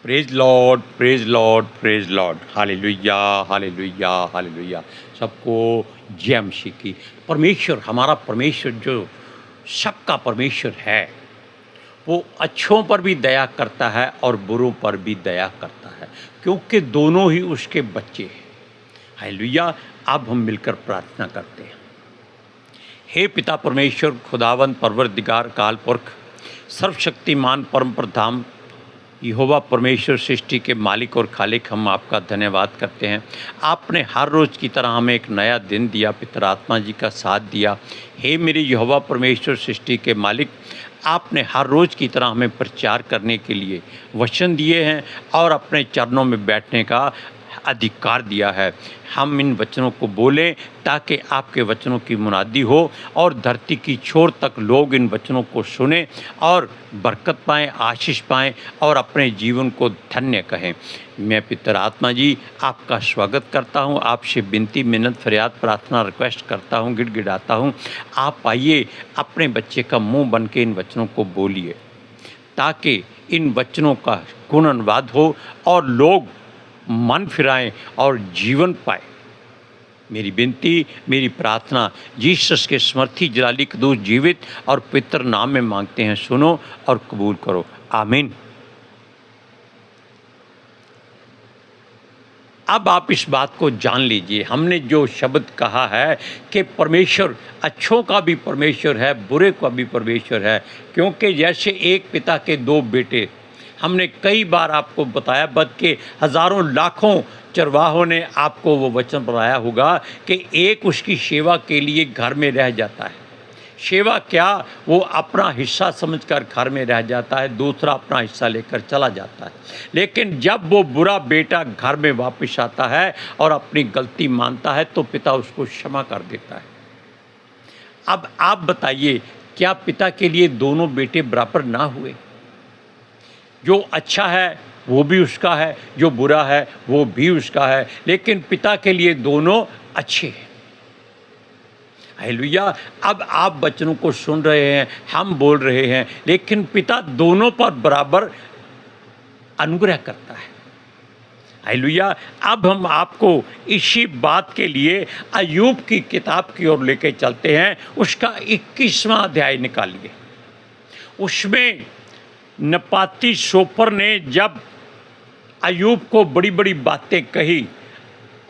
Praise Lord, praise Lord, praise Lord. Hallelujah, hallelujah, hallelujah. सबको जय मसीह की। परमेश्वर, हमारा परमेश्वर जो सबका परमेश्वर है, वो अच्छों पर भी दया करता है और बुरों पर भी दया करता है, क्योंकि दोनों ही उसके बच्चे हैं। हालेलुया। अब हम मिलकर प्रार्थना करते हैं। हे पिता परमेश्वर, खुदावंद परवरदिगार, काल पुरख, सर्वशक्तिमान, परम प्रधान यहोवा परमेश्वर, सृष्टि के मालिक और खालिक, हम आपका धन्यवाद करते हैं। आपने हर रोज़ की तरह हमें एक नया दिन दिया, पितर आत्मा जी का साथ दिया। हे मेरे यहोवा परमेश्वर, सृष्टि के मालिक, आपने हर रोज़ की तरह हमें प्रचार करने के लिए वचन दिए हैं और अपने चरणों में बैठने का अधिकार दिया है। हम इन वचनों को बोलें ताकि आपके वचनों की मुनादी हो और धरती की छोर तक लोग इन वचनों को सुनें और बरकत पाएँ, आशीष पाएँ और अपने जीवन को धन्य कहें। मैं पितर आत्मा जी आपका स्वागत करता हूँ, आपसे विनती, मिन्नत, फरियाद, प्रार्थना, रिक्वेस्ट करता हूँ, गिड़गिड़ाता हूँ। आप आइए, अपने बच्चे का मुँह बन के इन वचनों को बोलिए, ताकि इन वचनों का गुण अनुवाद हो और लोग मन फिराएं और जीवन पाए। मेरी विनती, मेरी प्रार्थना जीसस के समर्थी जलाली कदूस जीवित और पवित्र नाम में मांगते हैं। सुनो और कबूल करो। आमीन। अब आप इस बात को जान लीजिए, हमने जो शब्द कहा है कि परमेश्वर अच्छों का भी परमेश्वर है, बुरे का भी परमेश्वर है, क्योंकि जैसे एक पिता के दो बेटे, हमने कई बार आपको बताया, बल्कि हज़ारों लाखों चरवाहों ने आपको वो वचन बताया होगा कि एक उसकी सेवा के लिए घर में रह जाता है। सेवा क्या, वो अपना हिस्सा समझकर घर में रह जाता है, दूसरा अपना हिस्सा लेकर चला जाता है। लेकिन जब वो बुरा बेटा घर में वापस आता है और अपनी गलती मानता है तो पिता उसको क्षमा कर देता है। अब आप बताइए, क्या पिता के लिए दोनों बेटे बराबर ना हुए? जो अच्छा है वो भी उसका है, जो बुरा है वो भी उसका है, लेकिन पिता के लिए दोनों अच्छे हैं। हालेलुया। अब आप वचनों को सुन रहे हैं, हम बोल रहे हैं, लेकिन पिता दोनों पर बराबर अनुग्रह करता है। हालेलुया। अब हम आपको इसी बात के लिए अय्यूब की किताब की ओर लेके चलते हैं। उसका 21वां अध्याय निकालिए। उसमें नपाती शोपर ने जब अय्यूब को बड़ी बड़ी बातें कही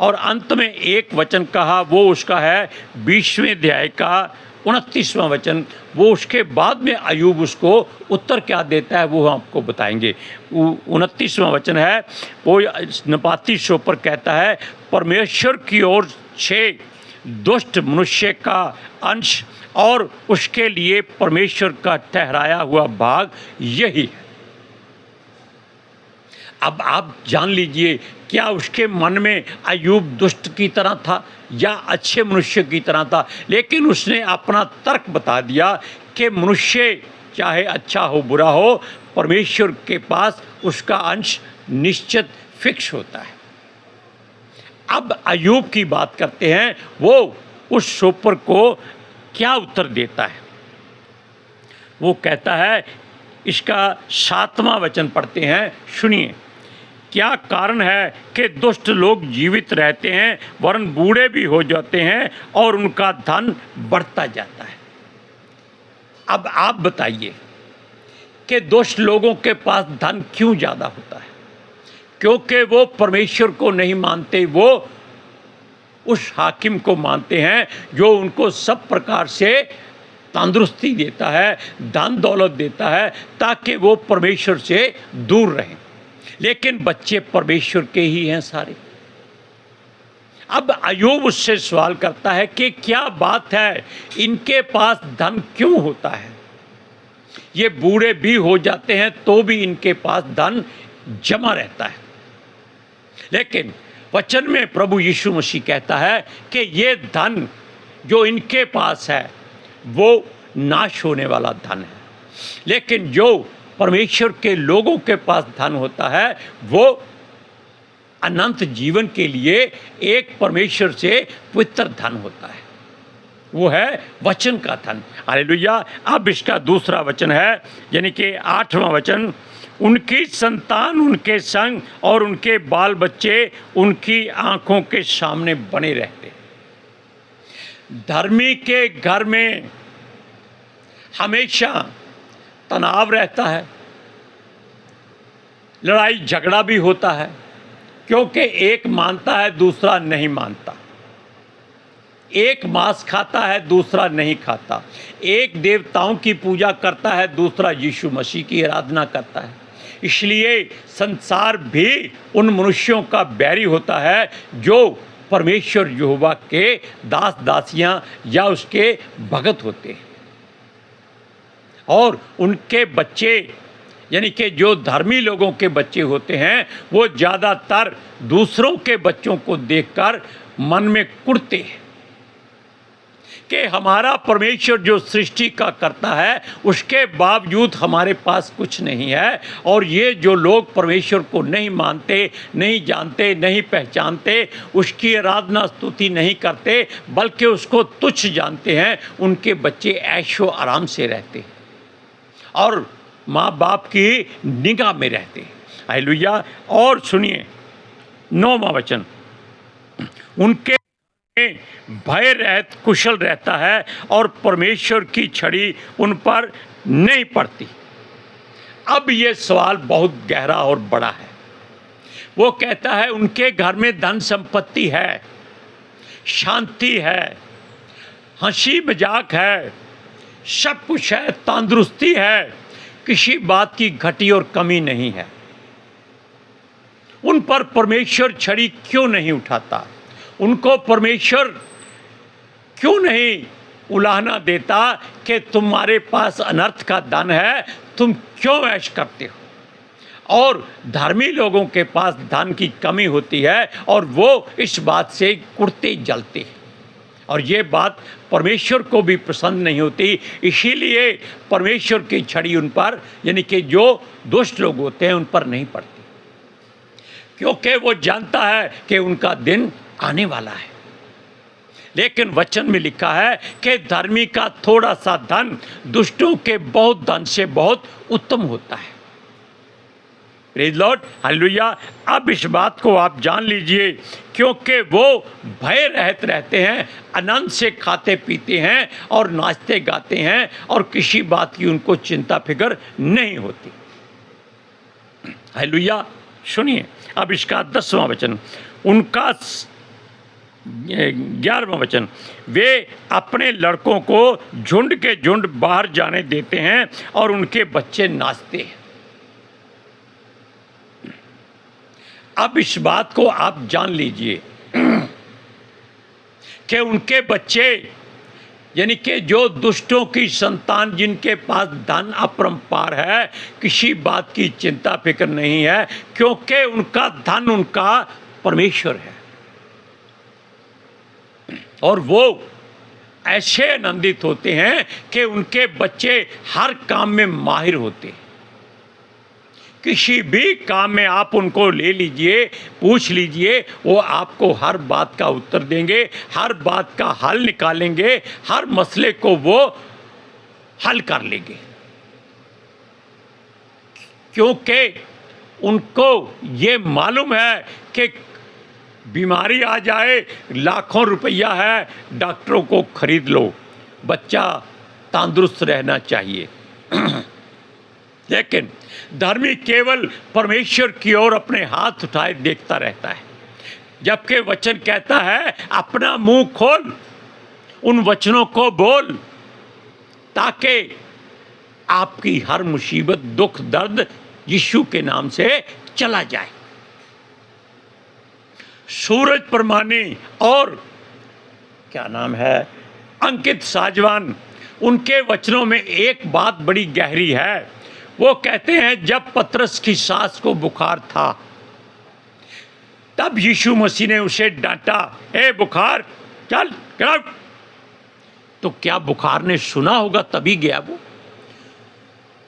और अंत में एक वचन कहा, वो उसका है 20वें अध्याय का 29वां वचन। वो उसके बाद में अय्यूब उसको उत्तर क्या देता है वो हम आपको बताएंगे। 29वां वचन है, वो नपाती शोपर कहता है, परमेश्वर की ओर से दुष्ट मनुष्य का अंश और उसके लिए परमेश्वर का ठहराया हुआ भाग यही है। अब आप जान लीजिए, क्या उसके मन में अय्यूब दुष्ट की तरह था या अच्छे मनुष्य की तरह था? लेकिन उसने अपना तर्क बता दिया कि मनुष्य चाहे अच्छा हो बुरा हो, परमेश्वर के पास उसका अंश निश्चित फिक्स होता है। अब अय्यूब की बात करते हैं, वो उस शोपर को क्या उत्तर देता है। वो कहता है, इसका 7वां वचन पढ़ते हैं, सुनिए। क्या कारण है कि दुष्ट लोग जीवित रहते हैं, वरन बूढ़े भी हो जाते हैं और उनका धन बढ़ता जाता है। अब आप बताइए कि दुष्ट लोगों के पास धन क्यों ज़्यादा होता है? क्योंकि वो परमेश्वर को नहीं मानते, वो उस हाकिम को मानते हैं जो उनको सब प्रकार से तंदुरुस्ती देता है, धन दौलत देता है, ताकि वो परमेश्वर से दूर रहें। लेकिन बच्चे परमेश्वर के ही हैं सारे। अब अय्यूब उससे सवाल करता है कि क्या बात है, इनके पास धन क्यों होता है? ये बूढ़े भी हो जाते हैं तो भी इनके पास धन जमा रहता है। लेकिन वचन में प्रभु यीशु मसीह कहता है कि ये धन जो इनके पास है वो नाश होने वाला धन है, लेकिन जो परमेश्वर के लोगों के पास धन होता है वो अनंत जीवन के लिए एक परमेश्वर से पवित्र धन होता है। वो है वचन का धन। हालेलुया। अब इसका दूसरा वचन है, यानी कि 8वां वचन, उनकी संतान उनके संग और उनके बाल बच्चे उनकी आंखों के सामने बने रहते। धर्मी के घर में हमेशा तनाव रहता है, लड़ाई झगड़ा भी होता है, क्योंकि एक मानता है दूसरा नहीं मानता, एक मांस खाता है दूसरा नहीं खाता, एक देवताओं की पूजा करता है दूसरा यीशु मसीह की आराधना करता है। इसलिए संसार भी उन मनुष्यों का बैरी होता है जो परमेश्वर यहोवा के दास दासियां या उसके भगत होते हैं। और उनके बच्चे, यानी कि जो धर्मी लोगों के बच्चे होते हैं, वो ज़्यादातर दूसरों के बच्चों को देखकर मन में कुढ़ते हैं कि हमारा परमेश्वर जो सृष्टि का करता है उसके बावजूद हमारे पास कुछ नहीं है। और ये जो लोग परमेश्वर को नहीं मानते, नहीं जानते, नहीं पहचानते, उसकी आराधना स्तुति नहीं करते, बल्कि उसको तुच्छ जानते हैं, उनके बच्चे ऐशो आराम से रहते और माँ बाप की निगाह में रहते। हालेलुया। और सुनिए 9वां वचन, उनके भय रहत कुशल रहता है और परमेश्वर की छड़ी उन पर नहीं पड़ती। अब ये सवाल बहुत गहरा और बड़ा है। वो कहता है उनके घर में धन संपत्ति है, शांति है, हंसी मजाक है, सब कुछ है, तंदुरुस्ती है, किसी बात की घटी और कमी नहीं है। उन पर परमेश्वर छड़ी क्यों नहीं उठाता? उनको परमेश्वर क्यों नहीं उलाहना देता कि तुम्हारे पास अनर्थ का धन है, तुम क्यों ऐश करते हो? और धर्मी लोगों के पास धन की कमी होती है और वो इस बात से कुढ़ते जलते हैं, और ये बात परमेश्वर को भी पसंद नहीं होती। इसीलिए परमेश्वर की छड़ी उन पर, यानी कि जो दुष्ट लोग होते हैं, उन पर नहीं पड़ती, क्योंकि वो जानता है कि उनका दिन आने वाला है। लेकिन वचन में लिखा है कि धर्मी का थोड़ा सा धन दुष्टों के बहुत धन से बहुत उत्तम होता है। Praise Lord, hallelujah. अब इस बात को आप जान लीजिए, क्योंकि वो भय रहित रहते हैं, आनंद से खाते पीते हैं और नाचते गाते हैं, और किसी बात की उनको चिंता फिक्र नहीं होती। हालेलुया। सुनिए अब इसका 10वां वचन, उनका 11वां वचन, वे अपने लड़कों को झुंड के झुंड बाहर जाने देते हैं और उनके बच्चे नाचते हैं। अब इस बात को आप जान लीजिए कि उनके बच्चे, यानी कि जो दुष्टों की संतान, जिनके पास धन अपरंपार है, किसी बात की चिंता फिक्र नहीं है, क्योंकि उनका धन उनका परमेश्वर है। और वो ऐसे आनंदित होते हैं कि उनके बच्चे हर काम में माहिर होते हैं। किसी भी काम में आप उनको ले लीजिए, पूछ लीजिए, वो आपको हर बात का उत्तर देंगे, हर बात का हल निकालेंगे, हर मसले को वो हल कर लेंगे, क्योंकि उनको ये मालूम है कि बीमारी आ जाए, लाखों रुपया है, डॉक्टरों को खरीद लो, बच्चा तंदुरुस्त रहना चाहिए। लेकिन धर्मी केवल परमेश्वर की ओर अपने हाथ उठाए देखता रहता है, जबकि वचन कहता है अपना मुंह खोल, उन वचनों को बोल, ताकि आपकी हर मुसीबत, दुख, दर्द यीशु के नाम से चला जाए। सूरज परमानी और क्या नाम है, अंकित साजवान, उनके वचनों में एक बात बड़ी गहरी है। वो कहते हैं जब पतरस की सास को बुखार था, तब यीशु मसीह ने उसे डांटा, ए बुखार चल तो क्या बुखार ने सुना होगा तभी गया वो?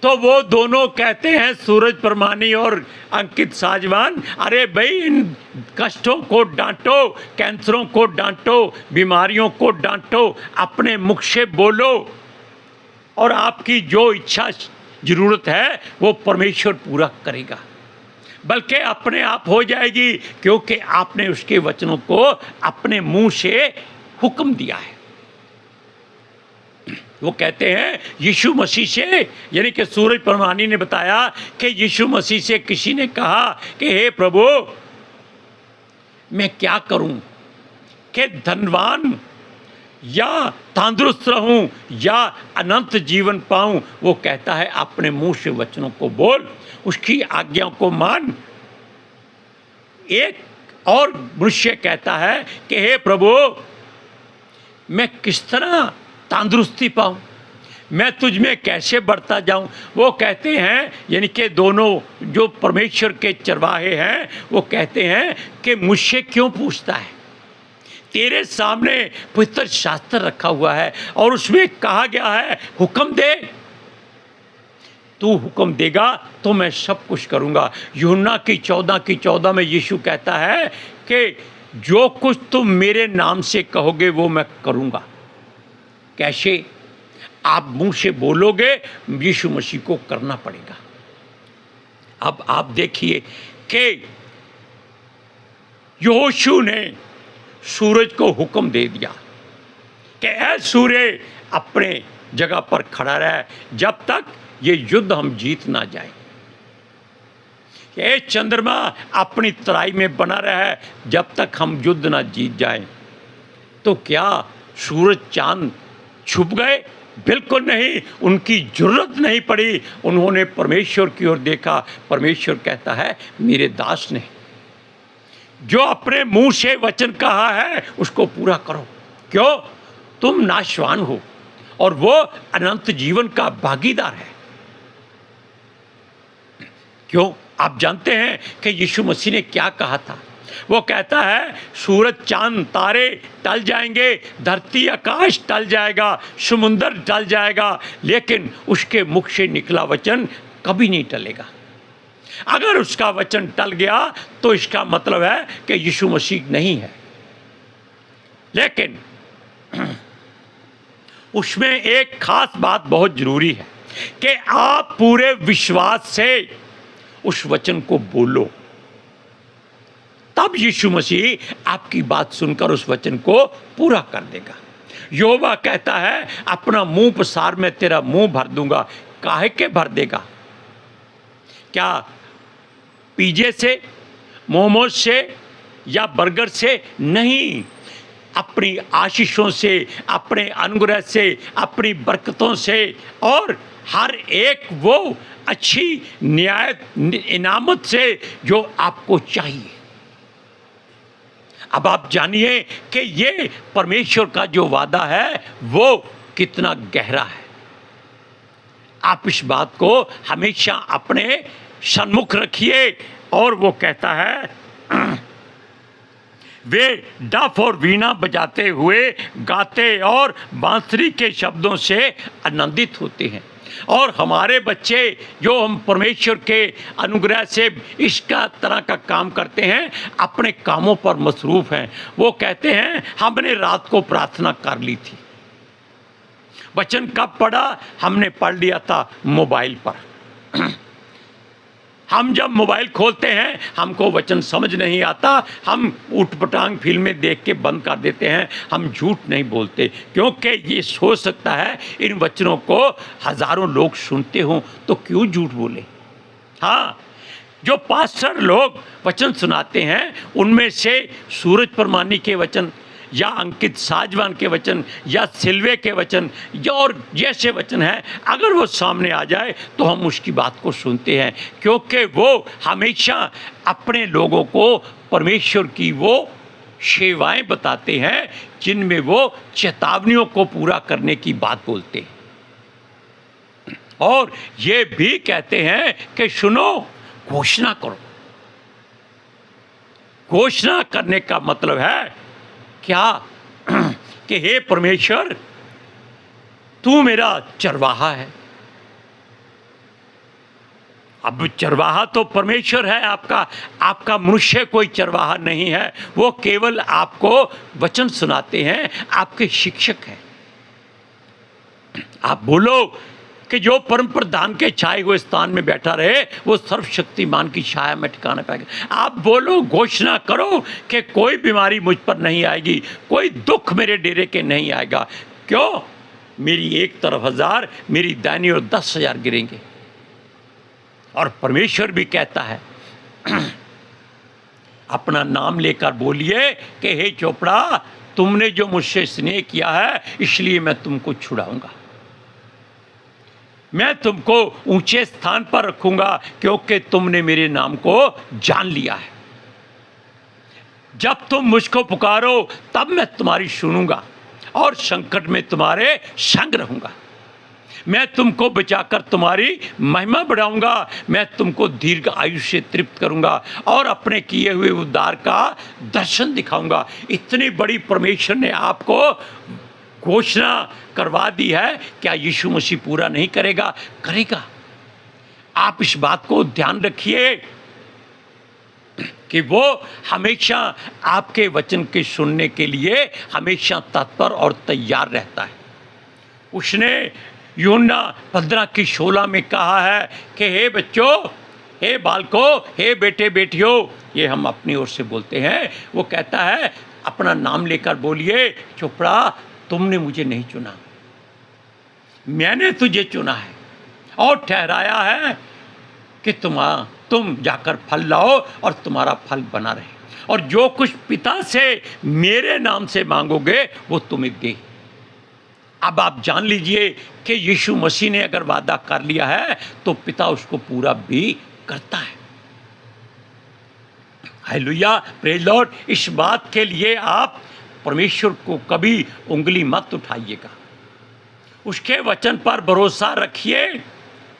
तो वो दोनों कहते हैं, सूरज परमानी और अंकित साजवान, अरे भाई इन कष्टों को डांटो, कैंसरों को डांटो, बीमारियों को डांटो, अपने मुख से बोलो और आपकी जो इच्छा जरूरत है वो परमेश्वर पूरा करेगा, बल्कि अपने आप हो जाएगी, क्योंकि आपने उसके वचनों को अपने मुंह से हुक्म दिया है। वो कहते हैं यीशु मसीह से, यानी कि सूरज परमानी ने बताया कि यीशु मसीह से किसी ने कहा कि हे प्रभु मैं क्या करूं कि धनवान या तंदुरुस्त रहूं या अनंत जीवन पाऊं। वो कहता है अपने मुंह से वचनों को बोल, उसकी आज्ञाओं को मान। एक और मनुष्य कहता है कि हे प्रभु मैं किस तरह तंदुरुस्ती पाऊं, मैं तुझ में कैसे बढ़ता जाऊं। वो कहते हैं, यानी कि दोनों जो परमेश्वर के चरवाहे हैं, वो कहते हैं कि मुझसे क्यों पूछता है, तेरे सामने पवित्र शास्त्र रखा हुआ है और उसमें कहा गया है हुक्म दे, तू हुक्म देगा तो मैं सब कुछ करूंगा। यूहन्ना की 14 में यीशु कहता है कि जो कुछ तुम मेरे नाम से कहोगे वो मैं करूंगा। कैसे? आप मुंह से बोलोगे, यीशु मसीह को करना पड़ेगा। अब आप देखिए कि यहोशू ने सूरज को हुक्म दे दिया कि ऐ सूर्य अपने जगह पर खड़ा रहे जब तक ये युद्ध हम जीत ना जाए। ये चंद्रमा अपनी तराई में बना रहे जब तक हम युद्ध ना जीत जाएं। तो क्या सूरज चांद छुप गए? बिल्कुल नहीं, उनकी जरूरत नहीं पड़ी। उन्होंने परमेश्वर की ओर देखा। परमेश्वर कहता है मेरे दास ने जो अपने मुंह से वचन कहा है उसको पूरा करो। क्यों? तुम नाशवान हो और वो अनंत जीवन का भागीदार है। क्यों? आप जानते हैं कि यीशु मसीह ने क्या कहा था? वो कहता है सूरज चांद तारे टल जाएंगे, धरती आकाश टल जाएगा, समुंदर टल जाएगा, लेकिन उसके मुख से निकला वचन कभी नहीं टलेगा। अगर उसका वचन टल गया तो इसका मतलब है कि यीशु मसीह नहीं है। लेकिन उसमें एक खास बात बहुत जरूरी है कि आप पूरे विश्वास से उस वचन को बोलो, तब यीशु मसीह आपकी बात सुनकर उस वचन को पूरा कर देगा। योबा कहता है अपना मुंह पसार में तेरा मुंह भर दूंगा। काहे के भर देगा? क्या पिज़्ज़े से, मोमोज से या बर्गर से? नहीं, अपनी आशीषों से, अपने अनुग्रह से, अपनी बरकतों से और हर एक वो अच्छी न्याय इनामत से जो आपको चाहिए। अब आप जानिए कि ये परमेश्वर का जो वादा है वो कितना गहरा है। आप इस बात को हमेशा अपने सन्मुख रखिए। और वो कहता है वे डफ और वीणा बजाते हुए गाते और बांसुरी के शब्दों से आनंदित होते हैं। और हमारे बच्चे जो हम परमेश्वर के अनुग्रह से इसका तरह का काम करते हैं, अपने कामों पर मसरूफ़ हैं। वो कहते हैं हमने रात को प्रार्थना कर ली थी। वचन कब पढ़ा? हमने पढ़ लिया था मोबाइल पर। हम जब मोबाइल खोलते हैं हमको वचन समझ नहीं आता, हम उठपटांग फिल्में देख के बंद कर देते हैं। हम झूठ नहीं बोलते, क्योंकि ये सोच सकता है इन वचनों को हज़ारों लोग सुनते हों तो क्यों झूठ बोले। हाँ, जो पास्टर लोग वचन सुनाते हैं उनमें से सूरज परमानी के वचन या अंकित साजवान के वचन या सिल्वे के वचन या और जैसे वचन हैं, अगर वो सामने आ जाए तो हम उसकी बात को सुनते हैं, क्योंकि वो हमेशा अपने लोगों को परमेश्वर की वो सेवाएं बताते हैं जिनमें वो चेतावनियों को पूरा करने की बात बोलते हैं। और ये भी कहते हैं कि सुनो, घोषणा करो। घोषणा करने का मतलब है क्या? कि हे परमेश्वर, तू मेरा चरवाहा है, अब चरवाहा तो परमेश्वर है आपका, आपका मनुष्य कोई चरवाहा नहीं है। वो केवल आपको वचन सुनाते हैं, आपके शिक्षक हैं। आप बोलो कि जो परम प्रधान के छाए हुए स्थान में बैठा रहे वो सर्वशक्तिमान की छाया में ठिकाना पाएगा। आप बोलो, घोषणा करो कि कोई बीमारी मुझ पर नहीं आएगी, कोई दुख मेरे डेरे के नहीं आएगा। क्यों? मेरी एक तरफ 1000, मेरी दाहिनी ओर 10,000 गिरेंगे। और परमेश्वर भी कहता है अपना नाम लेकर बोलिए कि हे चोपड़ा, तुमने जो मुझसे स्नेह किया है इसलिए मैं तुमको छुड़ाऊंगा, मैं तुमको ऊंचे स्थान पर रखूंगा क्योंकि तुमने मेरे नाम को जान लिया है। जब तुम मुझको पुकारो तब मैं तुम्हारी सुनूंगा और संकट में तुम्हारे संग रहूंगा। मैं तुमको बचाकर तुम्हारी महिमा बढ़ाऊंगा, मैं तुमको दीर्घ आयु से तृप्त करूंगा और अपने किए हुए उद्धार का दर्शन दिखाऊंगा। इतनी बड़ी परमेश्वर ने आपको घोषणा करवा दी है, क्या यीशु मसीह पूरा नहीं करेगा? करेगा। आप इस बात को ध्यान रखिए कि वो हमेशा आपके वचन के सुनने के लिए हमेशा तत्पर और तैयार रहता है। उसने यूहन्ना 15:16 में कहा है कि हे बच्चों, हे बालकों, हे बेटे बेटियों, ये हम अपनी ओर से बोलते हैं। वो कहता है अपना नाम लेकर बोलिए, चोपड़ा तुमने मुझे नहीं चुना, मैंने तुझे चुना है और ठहराया है कि तुम जाकर फल लाओ और तुम्हारा फल बना रहे, और जो कुछ पिता से मेरे नाम से मांगोगे वो तुम्हें दे। अब आप जान लीजिए कि यीशु मसीह ने अगर वादा कर लिया है तो पिता उसको पूरा भी करता है। Hallelujah, praise Lord. इस बात के लिए आप परमेश्वर को कभी उंगली मत उठाइएगा, उसके वचन पर भरोसा रखिए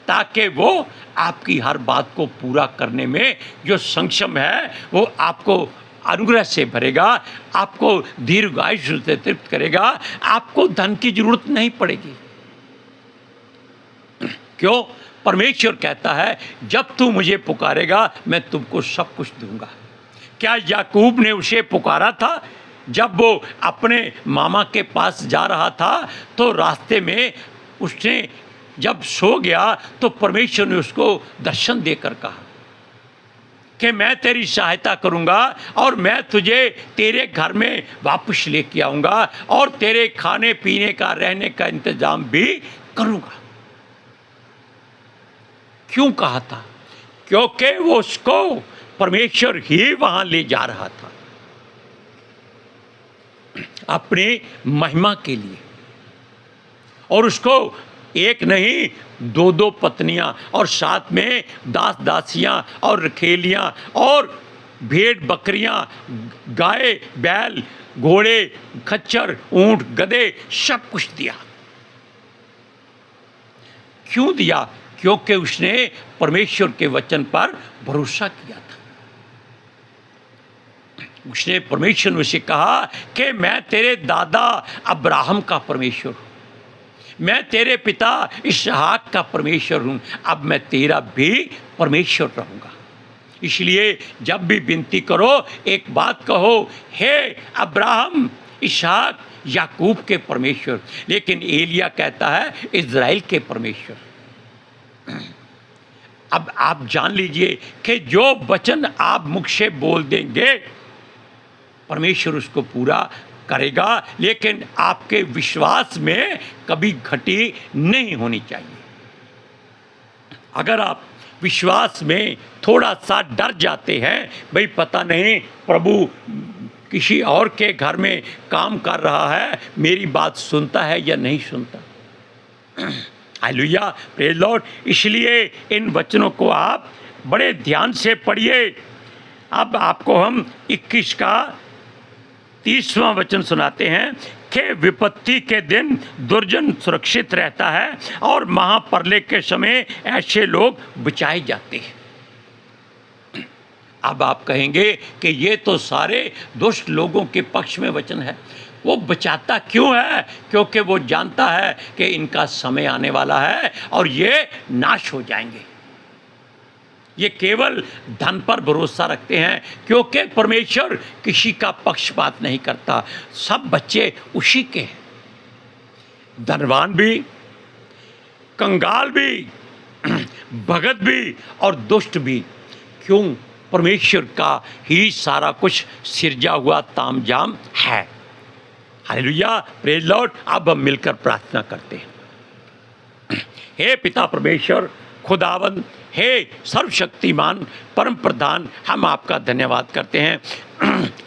ताकि वो आपकी हर बात को पूरा करने में जो सक्षम है वो आपको अनुग्रह से भरेगा, आपको दीर्घायु से तृप्त करेगा, आपको धन की जरूरत नहीं पड़ेगी। क्यों? परमेश्वर कहता है जब तू मुझे पुकारेगा मैं तुमको सब कुछ दूंगा। क्या याकूब ने उसे पुकारा था? जब वो अपने मामा के पास जा रहा था तो रास्ते में उसने जब सो गया तो परमेश्वर ने उसको दर्शन देकर कहा कि मैं तेरी सहायता करूंगा और मैं तुझे तेरे घर में वापस लेके आऊंगा और तेरे खाने पीने का, रहने का इंतजाम भी करूंगा। क्यों कहा था? क्योंकि वो उसको परमेश्वर ही वहां ले जा रहा था अपनी महिमा के लिए। और उसको एक नहीं 2-2 पत्नियां और साथ में दास दासियां और रखेलियां और भेड़ बकरियां, गाय बैल, घोड़े, खच्चर, ऊंट, गधे सब कुछ दिया। क्यों दिया? क्योंकि उसने परमेश्वर के वचन पर भरोसा किया था। उसने परमेश्वर ने उसे कहा कि मैं तेरे दादा अब्राहम का परमेश्वर हूं, मैं तेरे पिता इसहाक का परमेश्वर हूं, अब मैं तेरा भी परमेश्वर रहूंगा। इसलिए जब भी विनती करो एक बात कहो, हे अब्राहम, इसहाक, याकूब के परमेश्वर। लेकिन एलिया कहता है इज़राइल के परमेश्वर। अब आप जान लीजिए कि जो वचन आप मुख से बोल देंगे परमेश्वर उसको पूरा करेगा, लेकिन आपके विश्वास में कभी घटी नहीं होनी चाहिए। अगर आप विश्वास में थोड़ा सा डर जाते हैं, भाई पता नहीं प्रभु किसी और के घर में काम कर रहा है, मेरी बात सुनता है या नहीं सुनता। Hallelujah, praise Lord. इसलिए इन वचनों को आप बड़े ध्यान से पढ़िए। अब आपको हम 21 का 30वां वचन सुनाते हैं कि विपत्ति के दिन दुर्जन सुरक्षित रहता है और महाप्रलय के समय ऐसे लोग बचाए जाते हैं। अब आप कहेंगे कि ये तो सारे दुष्ट लोगों के पक्ष में वचन है। वो बचाता क्यों है? क्योंकि वो जानता है कि इनका समय आने वाला है और ये नाश हो जाएंगे। ये केवल धन पर भरोसा रखते हैं, क्योंकि परमेश्वर किसी का पक्षपात नहीं करता। सब बच्चे उसी के हैं, धनवान भी, कंगाल भी, भगत भी और दुष्ट भी। क्यों? परमेश्वर का ही सारा कुछ सिरजा हुआ तामझाम है। Hallelujah, praise Lord. अब हम मिलकर प्रार्थना करते हैं। हे पिता परमेश्वर, खुदावंद, हे सर्वशक्तिमान परम प्रधान, हम आपका धन्यवाद करते हैं।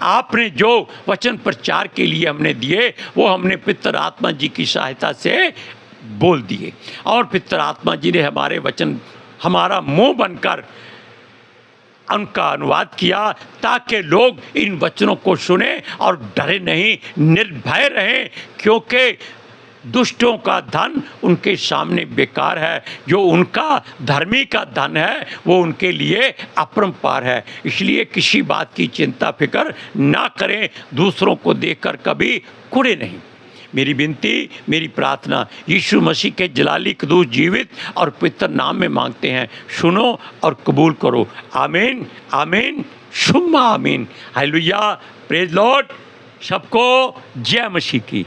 आपने जो वचन प्रचार के लिए हमने दिए वो हमने पितर आत्मा जी की सहायता से बोल दिए, और पितर आत्मा जी ने हमारे वचन हमारा मुंह बनकर उनका अनुवाद किया, ताकि लोग इन वचनों को सुने और डरे नहीं, निर्भय रहें, क्योंकि दुष्टों का धन उनके सामने बेकार है, जो उनका धर्मी का धन है वो उनके लिए अपरंपार है। इसलिए किसी बात की चिंता फिक्र ना करें, दूसरों को देखकर कभी कुढ़े नहीं। मेरी विनती, मेरी प्रार्थना यीशु मसीह के जलाली कदूस जीवित और पवित्र नाम में मांगते हैं, सुनो और कबूल करो। आमीन, आमीन, शुम्मा आमीन। Hallelujah, praise Lord. सबको जय मसीह की।